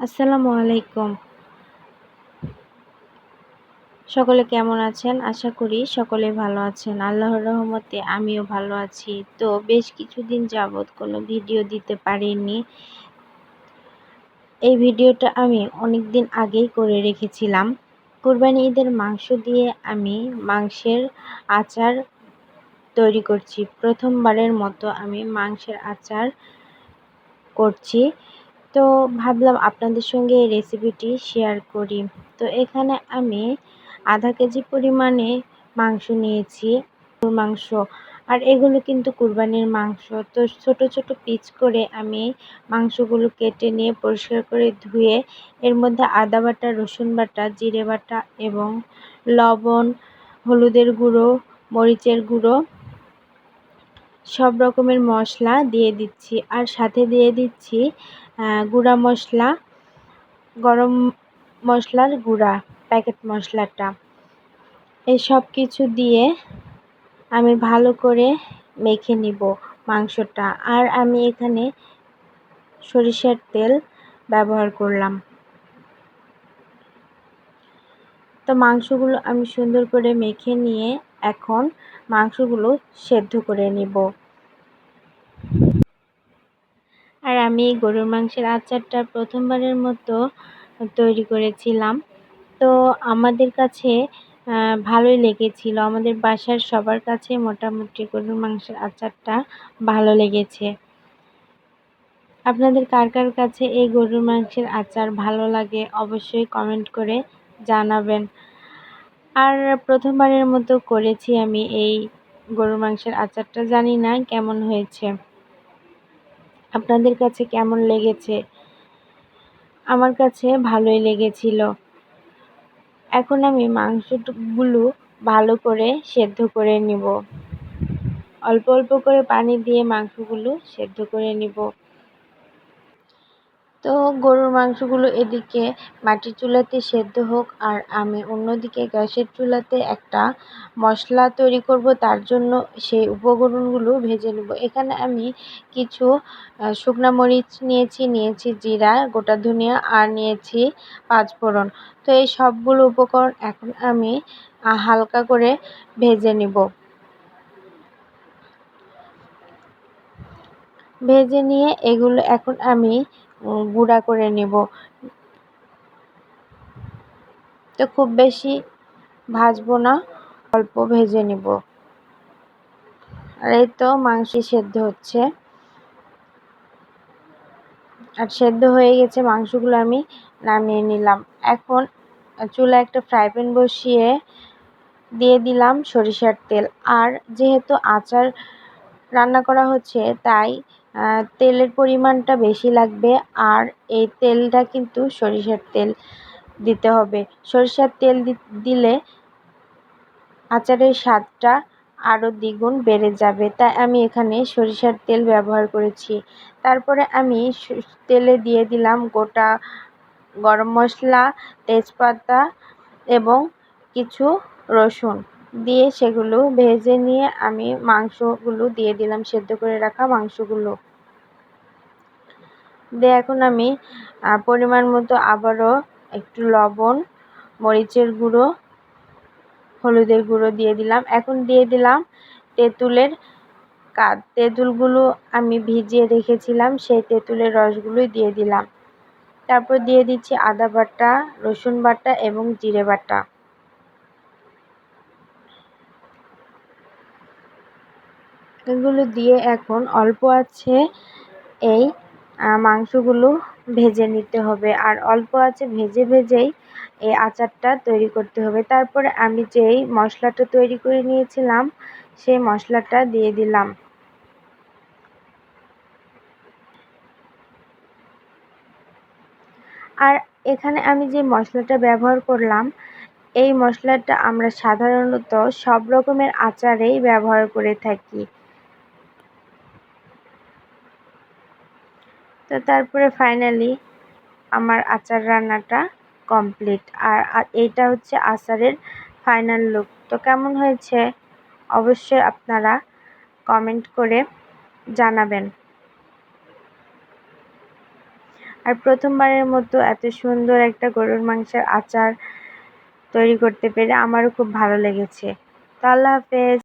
আসসালামু আলাইকুম। সকলে কেমন আছেন? আশা করি সকলে ভালো আছেন। আল্লাহর রহমতে আমিও ভালো আছি। তো বেশ কিছুদিন যাবৎ কোনো ভিডিও দিতে পারিনি। এই ভিডিওটা আমি অনেকদিন আগেই করে রেখেছিলাম। কুরবানি ঈদের মাংস দিয়ে আমি মাংসের আচার তৈরি করছি। প্রথমবারের মতো আমি মাংসের আচার করছি। তো ভাবলাম আপনাদের সঙ্গে এই রেসিপিটি শেয়ার করি। তো এখানে আমি আধা কেজি পরিমাণে মাংস নিয়েছি, গরুর মাংস। আর এগুলো কিন্তু কুরবানির মাংস। তো ছোট ছোট পিস করে আমি মাংসগুলো কেটে নিয়ে পরিষ্কার করে ধুয়ে এর মধ্যে আদা বাটা, রসুন বাটা, জিরে বাটা এবং লবণ, হলুদের গুঁড়ো, মরিচের গুঁড়ো, সব রকমের মশলা দিয়ে দিচ্ছি। আর সাথে দিয়ে দিচ্ছি গুঁড়া মশলা, গরম মশলার গুঁড়া, প্যাকেট মশলাটা। এই সব কিছু দিয়ে আমি ভালো করে মেখে নিব মাংসটা। আর আমি এখানে সরিষার তেল ব্যবহার করলাম। তো মাংসগুলো আমি সুন্দর করে মেখে নিয়ে এখন মাংসগুলো সেদ্ধ করে নিব। আর আমি গরুর মাংসের আচারটা প্রথমবারের মতো তৈরি করেছিলাম। তো আমাদের কাছে ভালোই লেগেছিল। আমাদের বাসার সবার কাছে মোটামুটি গরুর মাংসের আচারটা ভালো লেগেছে। আপনাদের কার কার কাছে এই গরুর মাংসের আচার ভালো লাগে অবশ্যই কমেন্ট করে জানাবেন। আর প্রথমবারের মতো করেছি আমি এই গরুর মাংসের আচারটা, জানি না কেমন হয়েছে, আপনাদের কাছে কেমন লেগেছে। আমার কাছে ভালোই লেগেছিল। এখন আমি মাংসগুলো ভালো করে সেদ্ধ করে নিব। অল্প অল্প করে পানি দিয়ে মাংসগুলো সেদ্ধ করে নিব। তো গরুর মাংসগুলো এদিকে মাটির চুলাতে সেদ্ধ হোক, আর আমি অন্যদিকে গ্যাসের চুলাতে একটা মশলা তৈরি করব। তার জন্য সেই উপকরণগুলো ভেজে নেব। এখানে আমি কিছু শুকনো মরিচ নিয়েছি জিরা, গোটা ধনিয়া, আর নিয়েছি পাঁচফোড়ন। তো এই সবগুলো উপকরণ এখন আমি হালকা করে ভেজে নিব। ভেজে নিয়ে এগুলো এখন আমি গুঁড়া করে নেব। তো খুব বেশি ভাজবো না, অল্প ভেজে নেব। আর এই তো মাংস সেদ্ধ হচ্ছে, আর সেদ্ধ হয়ে গেছে মাংসগুলো আমি নামিয়ে নিলাম। এখন চুলায় একটা ফ্রাই প্যান বসিয়ে দিয়ে দিলাম সরিষার তেল। আর যেহেতু আচার রান্না করা হচ্ছে তাই তেলের পরিমাণটা বেশি লাগবে। আর এই তেলটা কিন্তু সরিষার তেল দিতে হবে। সরিষার তেল দিলে আচারের স্বাদটা আরও দ্বিগুণ বেড়ে যাবে, তাই আমি এখানে সরিষার তেল ব্যবহার করেছি। তারপরে আমি তেলে দিয়ে দিলাম গোটা গরম মশলা, তেজপাতা এবং কিছু রসুন দিয়ে সেগুলো ভেজে নিয়ে আমি মাংসগুলো দিয়ে দিলাম, সেদ্ধ করে রাখা মাংসগুলো দিয়ে এখন আমি পরিমাণ মতো আবারও একটু লবণ, মরিচের গুঁড়ো, হলুদের গুঁড়ো দিয়ে দিলাম। এখন দিয়ে দিলাম তেঁতুলের কাঁধ। তেঁতুলগুলো আমি ভিজিয়ে রেখেছিলাম, সেই তেঁতুলের রসগুলোই দিয়ে দিলাম। তারপর দিয়ে দিচ্ছি আদা বাটা, রসুন বাটা এবং জিরে বাটা। এগুলো দিয়ে এখন অল্প আছে এই মাংসগুলো ভেজে নিতে হবে। আর অল্প আছে ভেজেই এই আচারটা তৈরি করতে হবে। তারপরে আমি যেই মশলাটা তৈরি করে নিয়েছিলাম সেই মশলাটা দিয়ে দিলাম। আর এখানে আমি যে মশলাটা ব্যবহার করলাম, এই মশলাটা আমরা সাধারণত সব রকমের আচারেই ব্যবহার করে থাকি। তো তারপরে ফাইনালি আমার আচার রান্নাটা কমপ্লিট। আর এইটা হচ্ছে আচারের ফাইনাল লুক। তো কেমন হয়েছে অবশ্যই আপনারা কমেন্ট করে জানাবেন। আর প্রথমবারের মতো এত সুন্দর একটা গরুর মাংসের আচার তৈরি করতে পেরে আমারও খুব ভালো লেগেছে। তো আল্লাহ হাফেজ।